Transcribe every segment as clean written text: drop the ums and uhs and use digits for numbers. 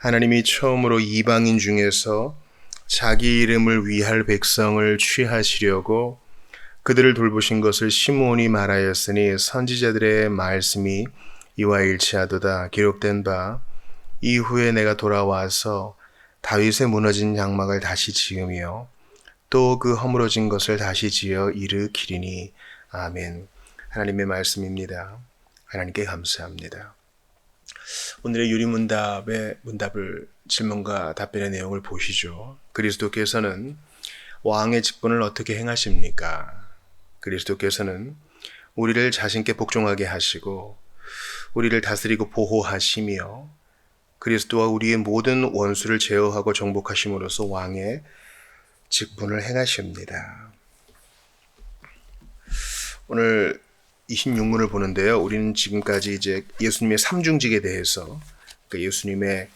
하나님이 처음으로 이방인 중에서 자기 이름을 위할 백성을 취하시려고 그들을 돌보신 것을 시므온이 말하였으니 선지자들의 말씀이 이와 일치하도다. 기록된 바 이후에 내가 돌아와서 다윗의 무너진 장막을 다시 지으며 또 그 허물어진 것을 다시 지어 일으키리니. 아멘. 하나님의 말씀입니다. 하나님께 감사합니다. 오늘의 유리문답의 문답을 질문과 답변의 내용을 보시죠. 그리스도께서는 왕의 직분을 어떻게 행하십니까? 그리스도께서는 우리를 자신께 복종하게 하시고 우리를 다스리고 보호하시며 그리스도와 우리의 모든 원수를 제어하고 정복하심으로써 왕의 직분을 행하십니다. 오늘 26문을 보는데요. 우리는 지금까지 이제 예수님의 삼중직에 대해서, 그러니까 예수님의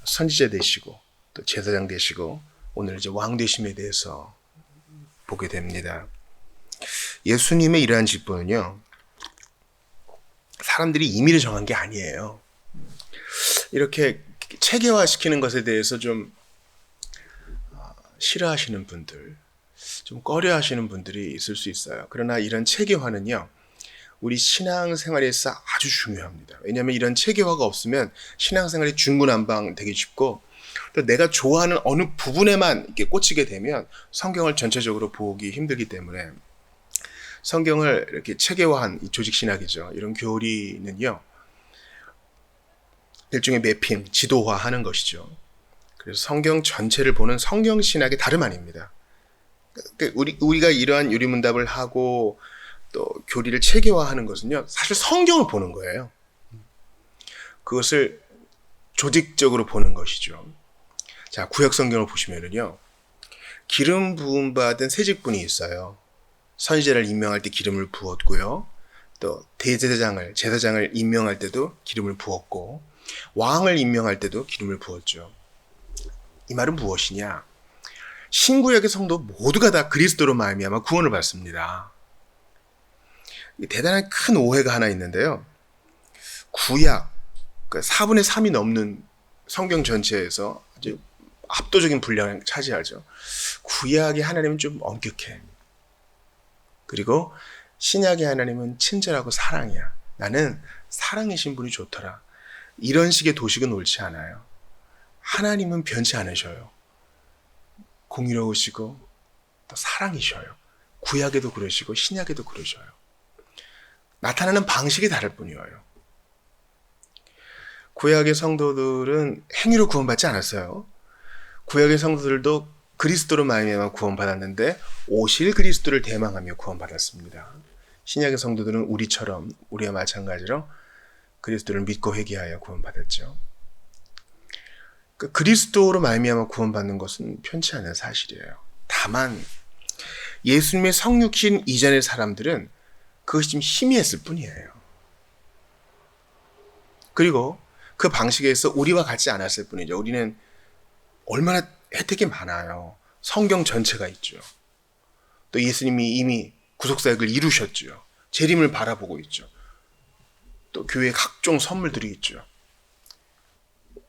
선지자 되시고 또 제사장 되시고 오늘 이제 왕 되심에 대해서 보게 됩니다. 예수님의 이러한 직분은요, 사람들이 임의로 정한 게 아니에요. 이렇게 체계화시키는 것에 대해서 좀 싫어하시는 분들, 좀 꺼려하시는 분들이 있을 수 있어요. 그러나 이런 체계화는요, 우리 신앙생활에서 아주 중요합니다. 왜냐하면 이런 체계화가 없으면 신앙생활이 중구난방 되기 쉽고 또 내가 좋아하는 어느 부분에만 이렇게 꽂히게 되면 성경을 전체적으로 보기 힘들기 때문에 성경을 이렇게 체계화한 이 조직신학이죠. 이런 교리는요, 일종의 매핑, 지도화하는 것이죠. 그래서 성경 전체를 보는 성경신학의 다름 아닙니다. 우리가 이러한 유리문답을 하고 또 교리를 체계화하는 것은요, 사실 성경을 보는 거예요. 그것을 조직적으로 보는 것이죠. 자, 구약 성경을 보시면은요, 기름 부음 받은 세 직분이 있어요. 선지자를 임명할 때 기름을 부었고요, 또 제사장을 임명할 때도 기름을 부었고, 왕을 임명할 때도 기름을 부었죠. 이 말은 무엇이냐? 신구약의 성도 모두가 다 그리스도로 말미암아 구원을 받습니다. 대단한 큰 오해가 하나 있는데요. 구약, 그러니까 4분의 3이 넘는 성경 전체에서 아주 압도적인 분량을 차지하죠. 구약의 하나님은 좀 엄격해. 그리고 신약의 하나님은 친절하고 사랑이야. 나는 사랑이신 분이 좋더라. 이런 식의 도식은 옳지 않아요. 하나님은 변치 않으셔요. 공의로우시고 또 사랑이셔요. 구약에도 그러시고 신약에도 그러셔요. 나타나는 방식이 다를 뿐이에요. 구약의 성도들은 행위로 구원받지 않았어요. 구약의 성도들도 그리스도로 말미암아 구원받았는데 오실 그리스도를 대망하며 구원받았습니다. 신약의 성도들은 우리와 마찬가지로 그리스도를 믿고 회개하여 구원받았죠. 그리스도로 말미암아 구원받는 것은 편치 않은 사실이에요. 다만 예수님의 성육신 이전의 사람들은 그것이 좀 희미했을 뿐이에요. 그리고 그 방식에서 우리와 같지 않았을 뿐이죠. 우리는 얼마나 혜택이 많아요. 성경 전체가 있죠. 또 예수님이 이미 구속사역을 이루셨죠. 재림을 바라보고 있죠. 또 교회에 각종 선물들이 있죠.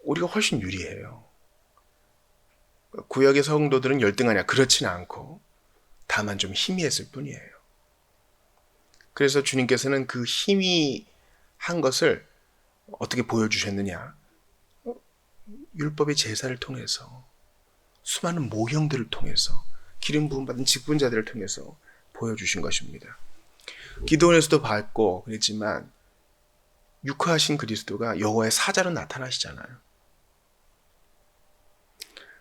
우리가 훨씬 유리해요. 구약의 성도들은 열등하냐? 그렇지는 않고 다만 좀 희미했을 뿐이에요. 그래서 주님께서는 그 희미한 것을 어떻게 보여주셨느냐? 율법의 제사를 통해서, 수많은 모형들을 통해서, 기름 부음 받은 직분자들을 통해서 보여주신 것입니다. 기도원에서도 봤고 그랬지만 육화하신 그리스도가 여호와의 사자로 나타나시잖아요.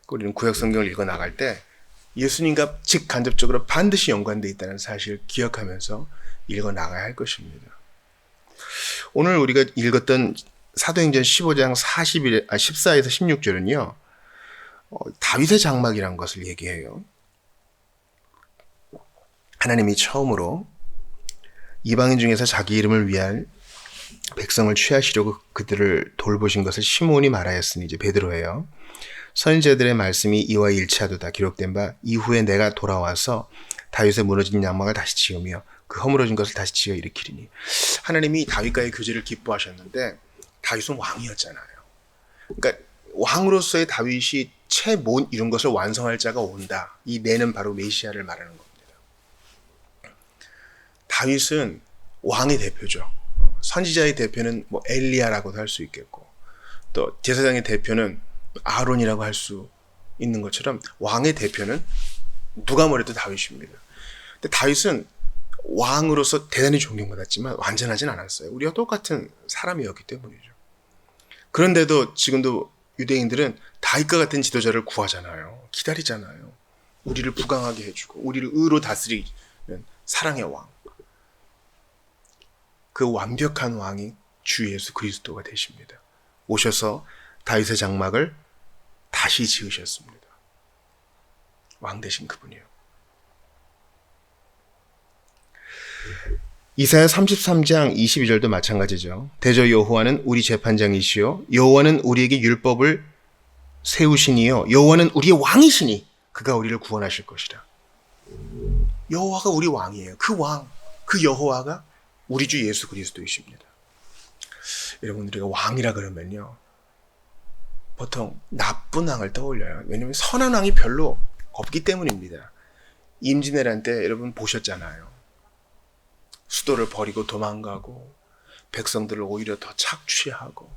우리는 구약 성경을 읽어 나갈 때 예수님과 직간접적으로 반드시 연관되어 있다는 사실을 기억하면서 읽어 나가야 할 것입니다. 오늘 우리가 읽었던 사도행전 15장 14에서 16절은요, 다윗의 장막이라는 것을 얘기해요. 하나님이 처음으로 이방인 중에서 자기 이름을 위할 백성을 취하시려고 그들을 돌보신 것을 시므온이 말하였으니, 이제 베드로예요. 선지자들의 말씀이 이와 일치하도다. 기록된 바 이후에 내가 돌아와서 다윗의 무너진 장막을 다시 지으며 그 허물어진 것을 다시 지어 일으키리니. 하나님이 다윗과의 교제를 기뻐하셨는데 다윗은 왕이었잖아요. 그러니까 왕으로서의 다윗이 채 못 이룬 것을 완성할 자가 온다. 이 내는 바로 메시아를 말하는 겁니다. 다윗은 왕의 대표죠. 선지자의 대표는 뭐 엘리야라고도 할 수 있겠고, 또 제사장의 대표는 아론이라고 할 수 있는 것처럼 왕의 대표는 누가 뭐래도 다윗입니다. 근데 다윗은 왕으로서 대단히 존경받았지만 완전하진 않았어요. 우리와 똑같은 사람이었기 때문이죠. 그런데도 지금도 유대인들은 다윗과 같은 지도자를 구하잖아요. 기다리잖아요. 우리를 부강하게 해주고 우리를 의로 다스리는 사랑의 왕. 그 완벽한 왕이 주 예수 그리스도가 되십니다. 오셔서 다윗의 장막을 다시 지으셨습니다. 왕 되신 그분이요. 이사야 33장 22절도 마찬가지죠. 대저 여호와는 우리 재판장이시요 여호와는 우리에게 율법을 세우시니요 여호와는 우리의 왕이시니 그가 우리를 구원하실 것이라. 여호와가 우리 왕이에요. 그 왕, 그 여호와가 우리 주 예수 그리스도이십니다. 여러분, 우리가 왕이라 그러면요 보통 나쁜 왕을 떠올려요. 왜냐하면 선한 왕이 별로 없기 때문입니다. 임진왜란 때 여러분 보셨잖아요. 수도를 버리고 도망가고 백성들을 오히려 더 착취하고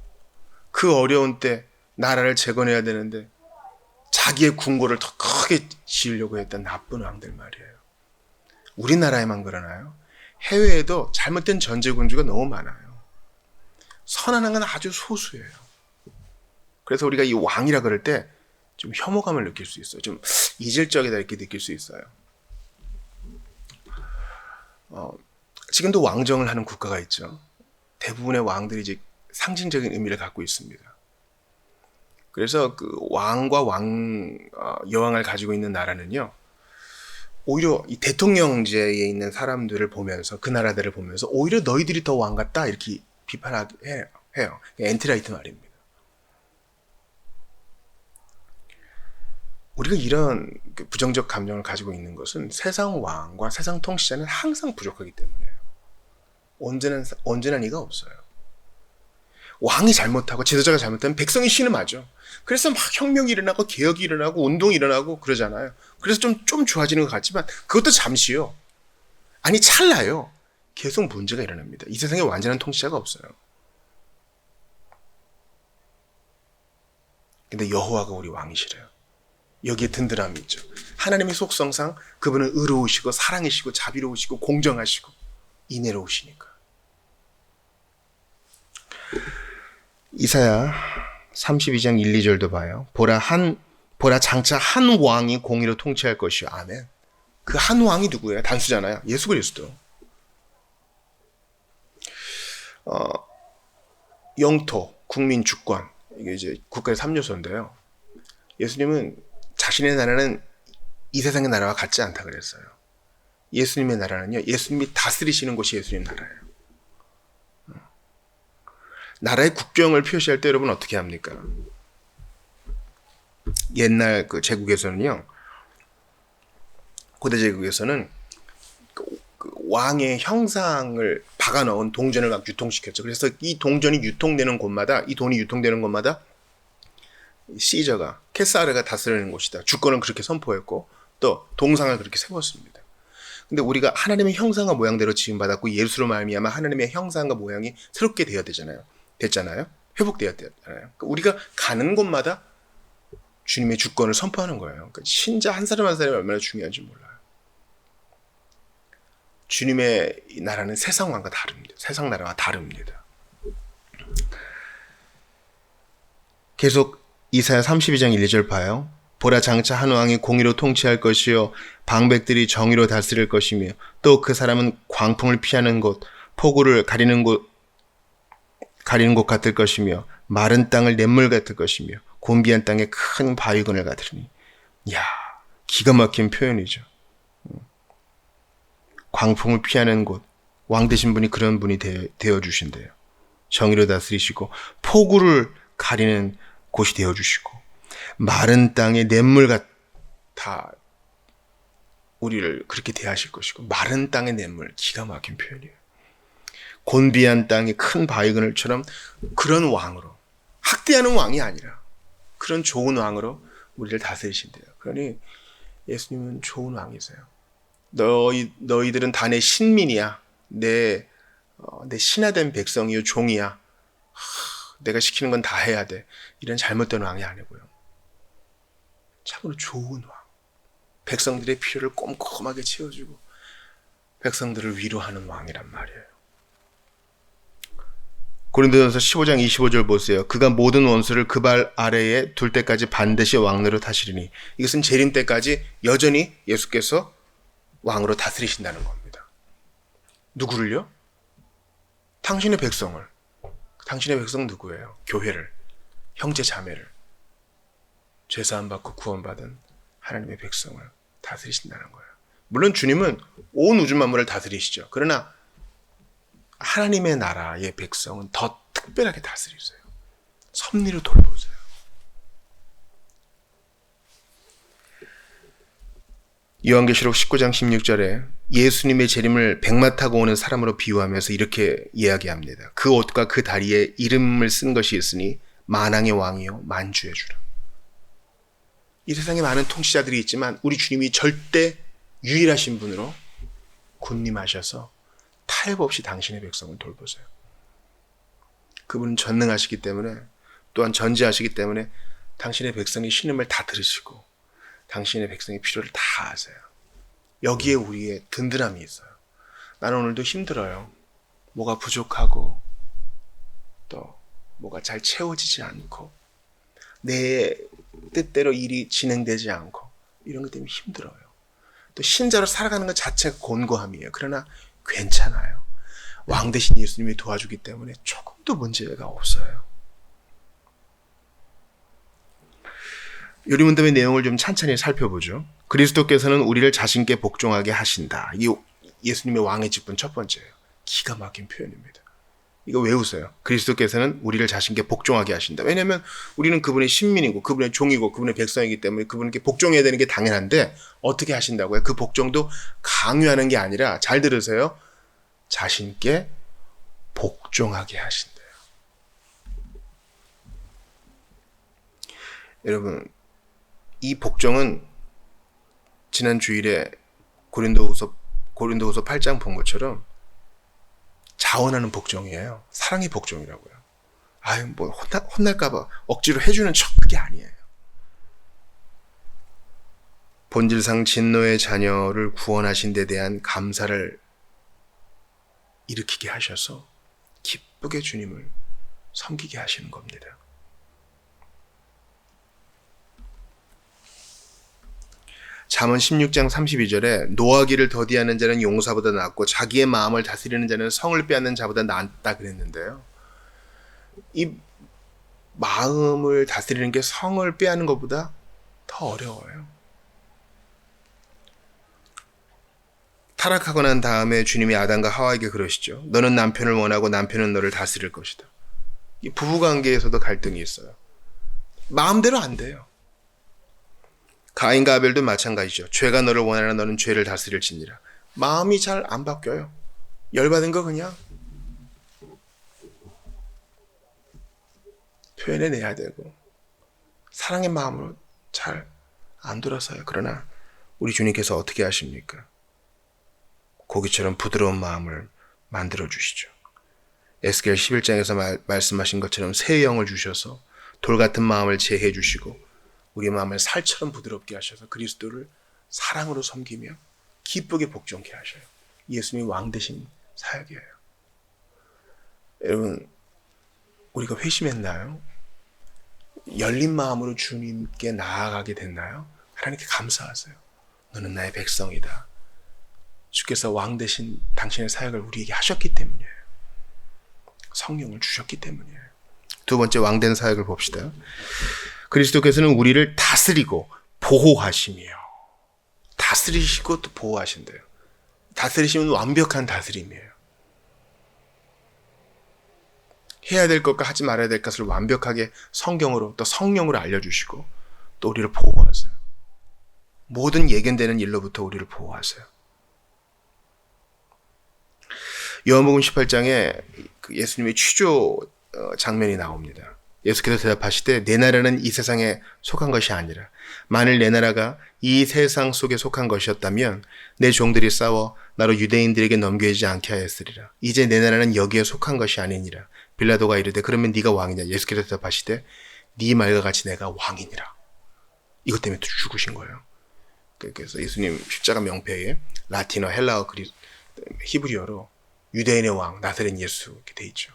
그 어려운 때 나라를 재건해야 되는데 자기의 궁궐을 더 크게 지으려고 했던 나쁜 왕들 말이에요. 우리나라에만 그러나요? 해외에도 잘못된 전제군주가 너무 많아요. 선한 왕은 아주 소수예요. 그래서 우리가 이 왕이라 그럴 때 좀 혐오감을 느낄 수 있어요. 좀 이질적이다 이렇게 느낄 수 있어요. 지금도 왕정을 하는 국가가 있죠. 대부분의 왕들이 이제 상징적인 의미를 갖고 있습니다. 그래서 그 왕과 여왕을 가지고 있는 나라는요, 오히려 이 대통령제에 있는 사람들을 보면서 그 나라들을 보면서 오히려 너희들이 더 왕 같다 이렇게 비판하게 해요. 엔티라이트 말입니다. 우리가 이런 부정적 감정을 가지고 있는 것은 세상 왕과 세상 통치자는 항상 부족하기 때문이에요. 온전한 이가 없어요. 왕이 잘못하고 지도자가 잘못하면 백성이 신음하죠. 그래서 막 혁명이 일어나고 개혁이 일어나고 운동이 일어나고 그러잖아요. 그래서 좀 좋아지는 것 같지만 그것도 잠시요. 아니 찰나요. 계속 문제가 일어납니다. 이 세상에 완전한 통치자가 없어요. 근데 여호와가 우리 왕이시래요. 여기에 든든함이 있죠. 하나님의 속성상 그분은 의로우시고 사랑이시고 자비로우시고 공정하시고 인애로우시니까. 이사야 32장 1, 2절도 봐요. 보라 장차 한 왕이 공의로 통치할 것이요. 아멘. 그 한 왕이 누구예요? 단수잖아요. 예수 그리스도. 영토, 국민 주권. 이게 이제 국가의 3요소인데요. 예수님은 자신의 나라는 이 세상의 나라와 같지 않다 그랬어요. 예수님의 나라는요, 예수님이 다스리시는 곳이 예수님 나라예요. 나라의 국경을 표시할 때 여러분 어떻게 합니까? 옛날 그 제국에서는요, 고대 제국에서는 그 왕의 형상을 박아 넣은 동전을 막 유통시켰죠. 그래서 이 동전이 유통되는 곳마다, 이 돈이 유통되는 곳마다 시저가, 케사르가 다스리는 곳이다. 주권을 그렇게 선포했고 또 동상을 그렇게 세웠습니다. 근데 우리가 하나님의 형상과 모양대로 지음받았고 예수로 말미암아 하나님의 형상과 모양이 새롭게 됐잖아요. 회복되었잖아요. 그러니까 우리가 가는 곳마다 주님의 주권을 선포하는 거예요. 그러니까 신자 한 사람 한 사람이 얼마나 중요한지 몰라요. 주님의 나라는 세상 왕과 다릅니다. 세상 나라와 다릅니다. 계속 이사야 32장 1, 2절 봐요. 보라 장차 한 왕이 공의로 통치할 것이요 방백들이 정의로 다스릴 것이며 또 그 사람은 광풍을 피하는 곳, 폭우를 가리는 곳 같을 것이며 마른 땅을 냇물 같을 것이며 곤비한 땅에 큰 바위근을 같으니. 이야, 기가 막힌 표현이죠. 광풍을 피하는 곳, 왕 되신 분이 그런 분이 되어주신대요. 정의로 다스리시고 폭우를 가리는 곳이 되어주시고 마른 땅에 냇물 같아 우리를 그렇게 대하실 것이고. 마른 땅의 냇물, 기가 막힌 표현이에요. 곤비한 땅에 큰 바위그늘처럼 그런 왕으로, 학대하는 왕이 아니라 그런 좋은 왕으로 우리를 다스리신대요. 그러니 예수님은 좋은 왕이세요. 너희들은 다 내 신민이야. 내 신하된 백성이요, 종이야. 내가 시키는 건 다 해야 돼. 이런 잘못된 왕이 아니고요. 참으로 좋은 왕. 백성들의 필요를 꼼꼼하게 채워주고 백성들을 위로하는 왕이란 말이에요. 고린도전서 15장 25절 보세요. 그가 모든 원수를 그 발 아래에 둘 때까지 반드시 왕으로 다스리니. 이것은 재림 때까지 여전히 예수께서 왕으로 다스리신다는 겁니다. 누구를요? 당신의 백성을. 당신의 백성 누구예요? 교회를, 형제 자매를, 죄사함 받고 구원받은 하나님의 백성을 다스리신다는 거예요. 물론 주님은 온 우주 만물을 다스리시죠. 그러나 하나님의 나라의 백성은 더 특별하게 다스리세요. 섭리로 돌보세요. 요한계시록 19장 16절에 예수님의 재림을 백마 타고 오는 사람으로 비유하면서 이렇게 이야기합니다. 그 옷과 그 다리에 이름을 쓴 것이 있으니 만왕의 왕이요 만주의 주라. 이 세상에 많은 통치자들이 있지만 우리 주님이 절대 유일하신 분으로 군림하셔서 타협 없이 당신의 백성을 돌보세요. 그분은 전능하시기 때문에, 또한 전지하시기 때문에 당신의 백성의 신음을 다 들으시고 당신의 백성의 필요를 다 아세요. 여기에 우리의 든든함이 있어요. 나는 오늘도 힘들어요. 뭐가 부족하고 또 뭐가 잘 채워지지 않고 내 뜻대로 일이 진행되지 않고 이런 것 때문에 힘들어요. 또 신자로 살아가는 것 자체가 곤고함이에요. 그러나 괜찮아요. 왕 대신 예수님이 도와주기 때문에 조금도 문제가 없어요. 요리문답의 내용을 좀 찬찬히 살펴보죠. 그리스도께서는 우리를 자신께 복종하게 하신다. 이 예수님의 왕의 직분 첫 번째예요. 기가 막힌 표현입니다. 이거 외우세요. 그리스도께서는 우리를 자신께 복종하게 하신다. 왜냐하면 우리는 그분의 신민이고 그분의 종이고 그분의 백성이기 때문에 그분께 복종해야 되는 게 당연한데 어떻게 하신다고요? 그 복종도 강요하는 게 아니라, 잘 들으세요, 자신께 복종하게 하신대요. 여러분, 이 복종은 지난 주일에 고린도후서 8장 본 것처럼 자원하는 복종이에요. 사랑의 복종이라고요. 아유, 뭐 혼날까봐 억지로 해주는 척, 그게 아니에요. 본질상 진노의 자녀를 구원하신 데 대한 감사를 일으키게 하셔서 기쁘게 주님을 섬기게 하시는 겁니다. 잠언 16장 32절에 노하기를 더디하는 자는 용사보다 낫고 자기의 마음을 다스리는 자는 성을 빼앗는 자보다 낫다 그랬는데요. 이 마음을 다스리는 게 성을 빼앗는 것보다 더 어려워요. 타락하고 난 다음에 주님이 아담과 하와에게 그러시죠. 너는 남편을 원하고 남편은 너를 다스릴 것이다. 이 부부관계에서도 갈등이 있어요. 마음대로 안 돼요. 가인과 아벨도 마찬가지죠. 죄가 너를 원하나 너는 죄를 다스릴지니라. 마음이 잘 안 바뀌어요. 열받은 거 그냥 표현해내야 되고 사랑의 마음으로 잘 안 돌아서요. 그러나 우리 주님께서 어떻게 하십니까? 고기처럼 부드러운 마음을 만들어주시죠. 에스겔 11장에서 말씀하신 것처럼 새 영을 주셔서 돌 같은 마음을 제해 주시고 우리의 마음을 살처럼 부드럽게 하셔서 그리스도를 사랑으로 섬기며 기쁘게 복종케 하셔요. 예수님이 왕 대신 사역이에요. 여러분, 우리가 회심했나요? 열린 마음으로 주님께 나아가게 됐나요? 하나님께 감사하세요. 너는 나의 백성이다. 주께서 왕 대신 당신의 사역을 우리에게 하셨기 때문이에요. 성령을 주셨기 때문이에요. 두 번째 왕된 사역을 봅시다. 그리스도께서는 우리를 다스리고 보호하시며, 다스리시고 또 보호하신대요. 다스리시면 완벽한 다스림이에요. 해야 될 것과 하지 말아야 될 것을 완벽하게 성경으로 또 성령으로 알려주시고 또 우리를 보호하세요. 모든 예견되는 일로부터 우리를 보호하세요. 요한복음 18장에 예수님의 취조 장면이 나옵니다. 예수께서 대답하시되 내 나라는 이 세상에 속한 것이 아니라 만일 내 나라가 이 세상 속에 속한 것이었다면 내 종들이 싸워 나로 유대인들에게 넘겨지지 않게 하였으리라. 이제 내 나라는 여기에 속한 것이 아니니라. 빌라도가 이르되 그러면 네가 왕이냐? 예수께서 대답하시되 네 말과 같이 내가 왕이니라. 이것 때문에 죽으신 거예요. 그래서 예수님 십자가 명패에 라틴어, 헬라어, 히브리어로 유대인의 왕 나사렛 예수 이렇게 돼 있죠.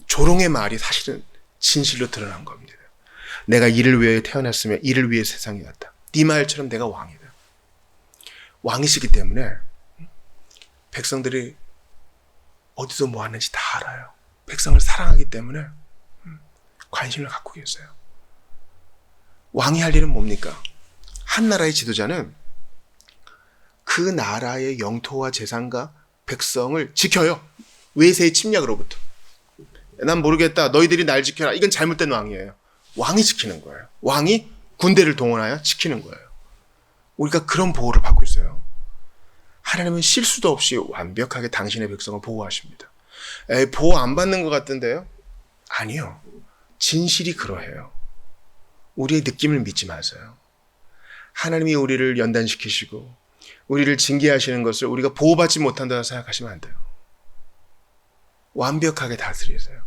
조롱의 말이 사실은 진실로 드러난 겁니다. 내가 이를 위해 태어났으며 이를 위해 세상에 왔다. 네 말처럼 내가 왕이다. 왕이시기 때문에 백성들이 어디서 뭐 하는지 다 알아요. 백성을 사랑하기 때문에 관심을 갖고 계세요. 왕이 할 일은 뭡니까? 한 나라의 지도자는 그 나라의 영토와 재산과 백성을 지켜요. 외세의 침략으로부터. 난 모르겠다. 너희들이 날 지켜라. 이건 잘못된 왕이에요. 왕이 지키는 거예요. 왕이 군대를 동원하여 지키는 거예요. 우리가 그런 보호를 받고 있어요. 하나님은 실수도 없이 완벽하게 당신의 백성을 보호하십니다. 보호 안 받는 것 같던데요? 아니요. 진실이 그러해요. 우리의 느낌을 믿지 마세요. 하나님이 우리를 연단시키시고 우리를 징계하시는 것을 우리가 보호받지 못한다고 생각하시면 안 돼요. 완벽하게 다스리세요.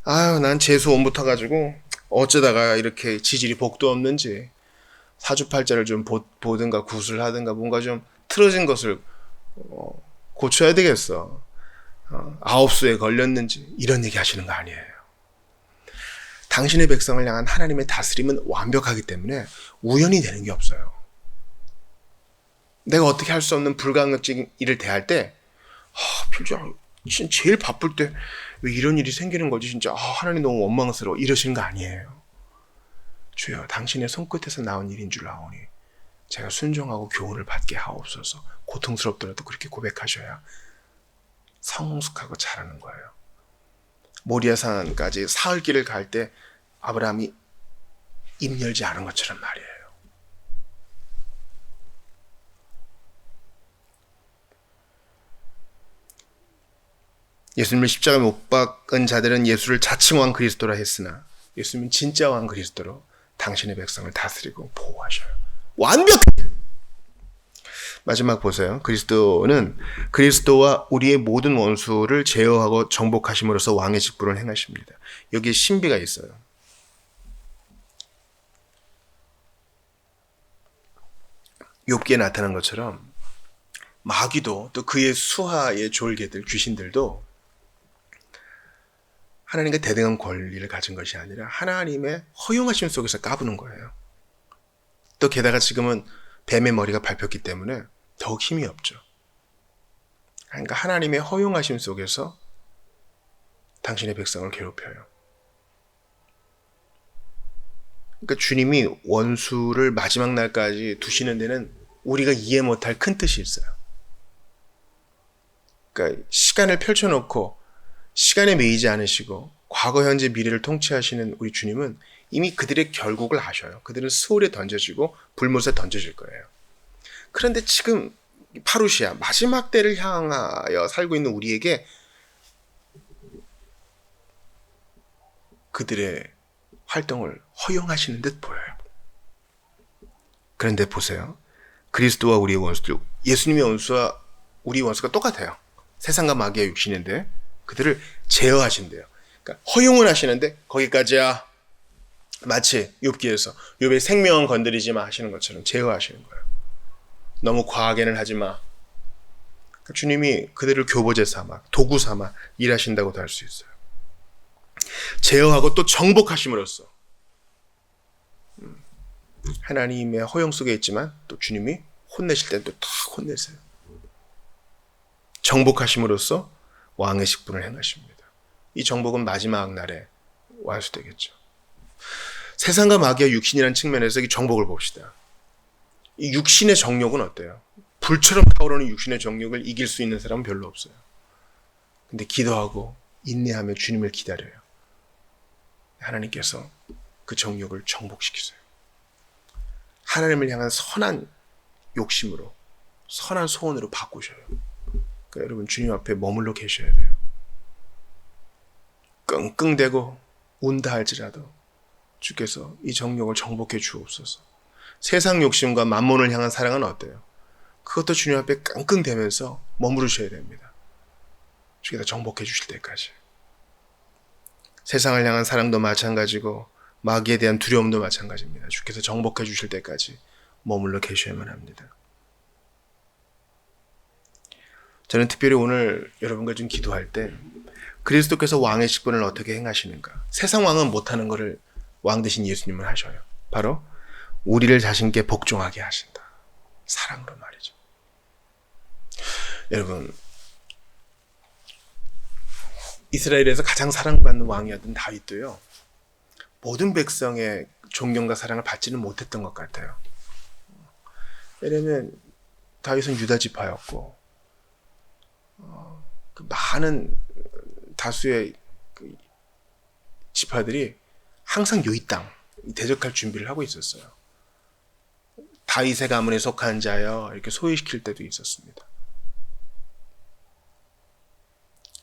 아유, 난 재수 온 붙어가지고 어쩌다가 이렇게 지질이 복도 없는지 사주팔자를 좀 보든가 굿을 하든가 뭔가 좀 틀어진 것을 고쳐야 되겠어. 아홉수에 걸렸는지 이런 얘기 하시는 거 아니에요. 당신의 백성을 향한 하나님의 다스림은 완벽하기 때문에 우연이 되는 게 없어요. 내가 어떻게 할 수 없는 불가항력적인 일을 대할 때 필주야 제일 바쁠 때 왜 이런 일이 생기는 거지 진짜 하나님 너무 원망스러워 이러시는 거 아니에요. 주여 당신의 손끝에서 나온 일인 줄 아오니 제가 순종하고 교훈을 받게 하옵소서. 고통스럽더라도 그렇게 고백하셔야 성숙하고 잘하는 거예요. 모리아산까지 사흘 길을 갈 때 아브라함이 입 열지 않은 것처럼 말이에요. 예수님을 십자가에 못 박은 자들은 예수를 자칭 왕 그리스도라 했으나 예수님은 진짜 왕 그리스도로 당신의 백성을 다스리고 보호하셔요. 완벽해! 마지막 보세요. 그리스도는 그리스도와 우리의 모든 원수를 제어하고 정복하심으로써 왕의 직분을 행하십니다. 여기에 신비가 있어요. 욥기에 나타난 것처럼 마귀도 또 그의 수하의 졸개들, 귀신들도 하나님과 대등한 권리를 가진 것이 아니라 하나님의 허용하심 속에서 까부는 거예요. 또 게다가 지금은 뱀의 머리가 밟혔기 때문에 더욱 힘이 없죠. 그러니까 하나님의 허용하심 속에서 당신의 백성을 괴롭혀요. 그러니까 주님이 원수를 마지막 날까지 두시는 데는 우리가 이해 못할 큰 뜻이 있어요. 그러니까 시간을 펼쳐놓고 시간에 매이지 않으시고 과거, 현재, 미래를 통치하시는 우리 주님은 이미 그들의 결국을 아셔요. 그들은 수월에 던져지고 불못에 던져질 거예요. 그런데 지금 파루시아 마지막 때를 향하여 살고 있는 우리에게 그들의 활동을 허용하시는 듯 보여요. 그런데 보세요. 그리스도와 우리의 원수들, 예수님의 원수와 우리 원수가 똑같아요. 세상과 마귀의 육신인데 그들을 제어하신대요. 그러니까 허용을 하시는데 거기까지야. 마치 욥기에서 욥의 생명은 건드리지 마 하시는 것처럼 제어하시는 거예요. 너무 과하게는 하지 마. 그러니까 주님이 그들을 교보제 삼아 도구 삼아 일하신다고도 할 수 있어요. 제어하고 또 정복하심으로써 하나님의 허용 속에 있지만 또 주님이 혼내실 때는 또 다 혼내세요. 정복하심으로써 왕의 직분을 행하십니다. 이 정복은 마지막 날에 완수되겠죠. 세상과 마귀와 육신이라는 측면에서 이 정복을 봅시다. 이 육신의 정욕은 어때요? 불처럼 타오르는 육신의 정욕을 이길 수 있는 사람은 별로 없어요. 근데 기도하고 인내하며 주님을 기다려요. 하나님께서 그 정욕을 정복시키세요. 하나님을 향한 선한 욕심으로, 선한 소원으로 바꾸셔요. 그러니까 여러분 주님 앞에 머물러 계셔야 돼요. 끙끙대고 운다 할지라도 주께서 이 정욕을 정복해 주옵소서. 세상 욕심과 만몬을 향한 사랑은 어때요? 그것도 주님 앞에 끙끙대면서 머무르셔야 됩니다. 주께서 정복해 주실 때까지. 세상을 향한 사랑도 마찬가지고 마귀에 대한 두려움도 마찬가지입니다. 주께서 정복해 주실 때까지 머물러 계셔야만 합니다. 저는 특별히 오늘 여러분과 좀 기도할 때 그리스도께서 왕의 직분을 어떻게 행하시는가. 세상 왕은 못하는 것을 왕 되신 예수님은 하셔요. 바로 우리를 자신께 복종하게 하신다. 사랑으로 말이죠. 여러분, 이스라엘에서 가장 사랑받는 왕이었던 다윗도요, 모든 백성의 존경과 사랑을 받지는 못했던 것 같아요. 왜냐하면 다윗은 유다 지파였고 그 많은 다수의 그 지파들이 항상 요이 땅 대적할 준비를 하고 있었어요. 다윗의 가문에 속한 자여 이렇게 소외시킬 때도 있었습니다.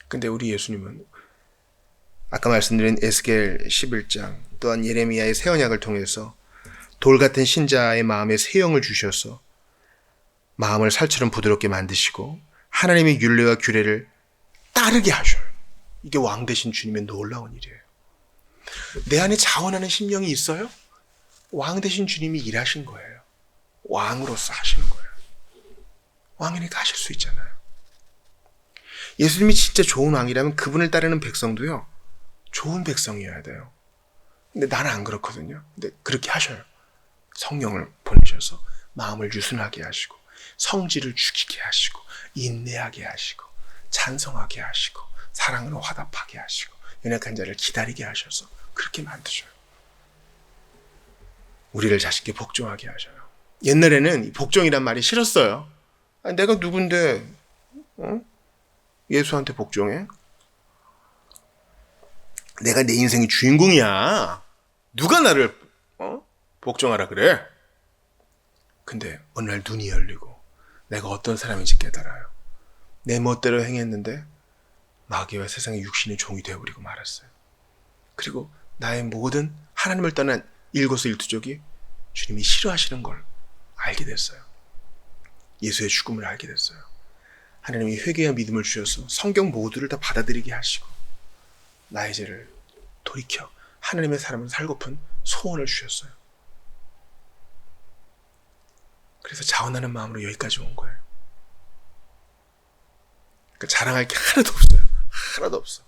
근데 우리 예수님은 아까 말씀드린 에스겔 11장 또한 예레미야의 새 언약을 통해서 돌 같은 신자의 마음에 새 영을 주셔서 마음을 살처럼 부드럽게 만드시고 하나님의 율례와 규례를 따르게 하셔요. 이게 왕 되신 주님의 놀라운 일이에요. 내 안에 자원하는 심령이 있어요? 왕 되신 주님이 일하신 거예요. 왕으로서 하시는 거예요. 왕이니까 하실 수 있잖아요. 예수님이 진짜 좋은 왕이라면 그분을 따르는 백성도요, 좋은 백성이어야 돼요. 근데 나는 안 그렇거든요. 근데 그렇게 하셔요. 성령을 보내셔서 마음을 유순하게 하시고 성질을 죽이게 하시고 인내하게 하시고 찬성하게 하시고 사랑으로 화답하게 하시고 연약한 자를 기다리게 하셔서 그렇게 만드셔요. 우리를 자신께 복종하게 하셔요. 옛날에는 이 복종이란 말이 싫었어요. 아니, 내가 누군데 예수한테 복종해? 내가 내 인생의 주인공이야. 누가 나를 복종하라 그래? 근데 어느 날 눈이 열리고 내가 어떤 사람인지 깨달아요. 내 멋대로 행했는데 마귀와 세상의 육신의 종이 되어버리고 말았어요. 그리고 나의 모든 하나님을 떠난 일거수일투족이 주님이 싫어하시는 걸 알게 됐어요. 예수의 죽음을 알게 됐어요. 하나님이 회개와 믿음을 주셔서 성경 모두를 다 받아들이게 하시고 나의 죄를 돌이켜 하나님의 사람을 살고픈 소원을 주셨어요. 그래서 자원하는 마음으로 여기까지 온 거예요. 그러니까 자랑할 게 하나도 없어요. 하나도 없어.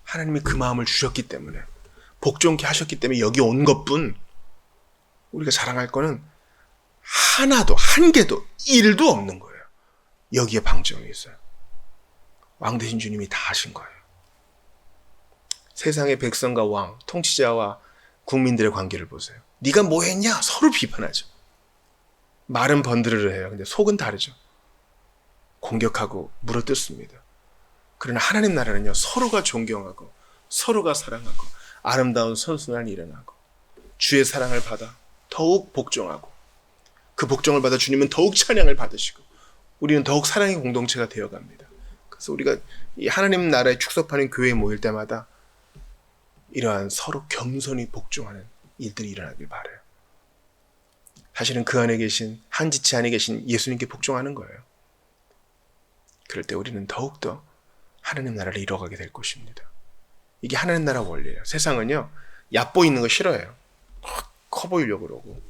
하나님이 그 마음을 주셨기 때문에, 복종케 하셨기 때문에 여기 온 것뿐, 우리가 자랑할 거는 하나도, 한 개도, 일도 없는 거예요. 여기에 방점이 있어요. 왕 되신 주님이 다 하신 거예요. 세상의 백성과 왕, 통치자와 국민들의 관계를 보세요. 네가 뭐 했냐? 서로 비판하죠. 말은 번드르르 해요. 근데 속은 다르죠. 공격하고 물어뜯습니다. 그러나 하나님 나라는요, 서로가 존경하고 서로가 사랑하고 아름다운 선순환이 일어나고 주의 사랑을 받아 더욱 복종하고 그 복종을 받아 주님은 더욱 찬양을 받으시고 우리는 더욱 사랑의 공동체가 되어갑니다. 그래서 우리가 이 하나님 나라에 축소하는 교회에 모일 때마다 이러한 서로 겸손히 복종하는 일들이 일어나길 바라요. 사실은 그 안에 계신, 한 지체 안에 계신 예수님께 복종하는 거예요. 그럴 때 우리는 더욱더 하나님 나라를 이뤄가게 될 것입니다. 이게 하나님 나라 원리예요. 세상은요, 얕보 있는 거 싫어해요. 커 보이려고 그러고.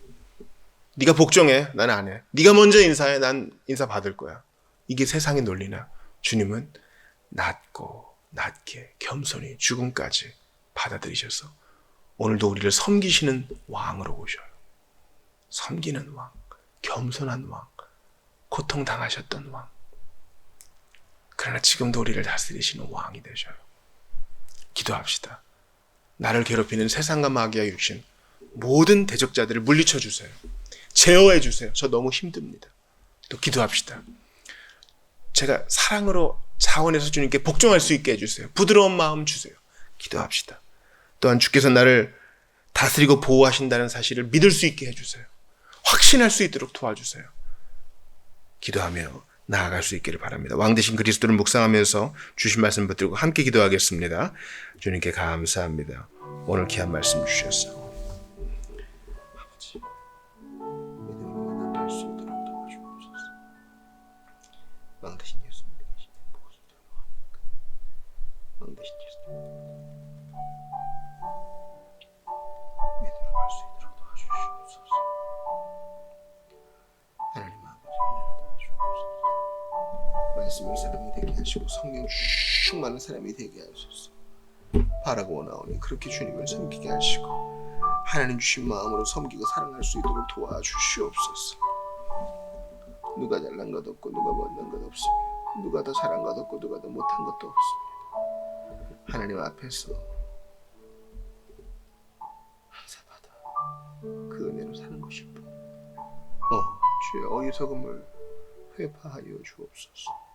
네가 복종해, 난 안 해. 네가 먼저 인사해, 난 인사 받을 거야. 이게 세상의 논리나 주님은 낮고 낮게 겸손히 죽음까지 받아들이셔서 오늘도 우리를 섬기시는 왕으로 오셔요. 섬기는 왕, 겸손한 왕, 고통당하셨던 왕. 그러나 지금도 우리를 다스리시는 왕이 되셔요. 기도합시다. 나를 괴롭히는 세상과 마귀와 육신, 모든 대적자들을 물리쳐 주세요. 제어해 주세요. 저 너무 힘듭니다. 또 기도합시다. 제가 사랑으로 자원해서 주님께 복종할 수 있게 해주세요. 부드러운 마음 주세요. 기도합시다. 또한 주께서 나를 다스리고 보호하신다는 사실을 믿을 수 있게 해주세요. 확신할 수 있도록 도와주세요. 기도하며 나아갈 수 있기를 바랍니다. 왕 대신 그리스도를 묵상하면서 주신 말씀 붙들고 함께 기도하겠습니다. 주님께 감사합니다. 오늘 귀한 말씀 주셨어. 아버지, 믿음으로 나아갈 수 있도록 도와주옵소서. 왕 대신 예수님 계신 무엇을 두려워합니까? 왕 대신 예수님 믿음으로 갈 수 있도록 도와주시옵소서. 하나님 아버지, 은혜를 도와주옵소서. 말씀의 사람이 되게 하시고 성령 충만한 사람이 되게 하소서. 바라고 원하오니 그렇게 주님을 섬기게 하시고 하나님 주신 마음으로 섬기고 사랑할 수 있도록 도와주시옵소서. 누가 잘난 것 없고 누가 못난 것 없으며 누가 더 잘한 것 없고 누가 더 못한 것도 없습니다. 하나님 앞에서 감사받아 그 은혜로 사는 것일 뿐. 주의 어리석음을 회파하여 주옵소서.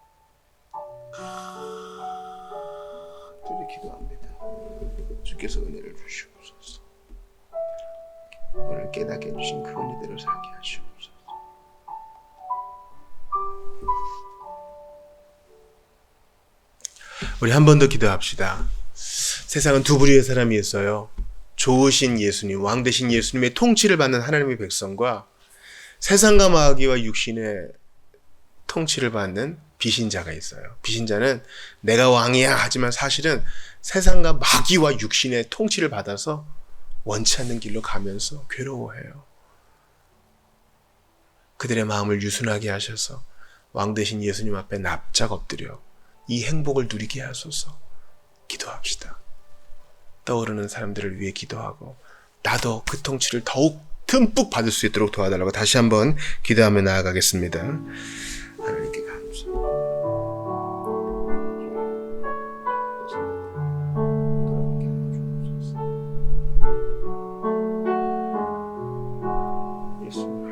간절히 기도합니다. 주께서 은혜를 주시옵소서. 오늘 깨닫게 해주신 그 은혜대로 살게 하시옵소서. 우리 한 번 더 기도합시다. 세상은 두 부류의 사람이 있어요. 좋으신 예수님, 왕 되신 예수님의 통치를 받는 하나님의 백성과 세상과 마귀와 육신의 통치를 받는 비신자가 있어요. 비신자는 내가 왕이야 하지만 사실은 세상과 마귀와 육신의 통치를 받아서 원치 않는 길로 가면서 괴로워해요. 그들의 마음을 유순하게 하셔서 왕 되신 예수님 앞에 납작 엎드려 이 행복을 누리게 하소서. 기도합시다. 떠오르는 사람들을 위해 기도하고 나도 그 통치를 더욱 듬뿍 받을 수 있도록 도와달라고 다시 한번 기도하며 나아가겠습니다. 하나님께 감사합니다. 예수님.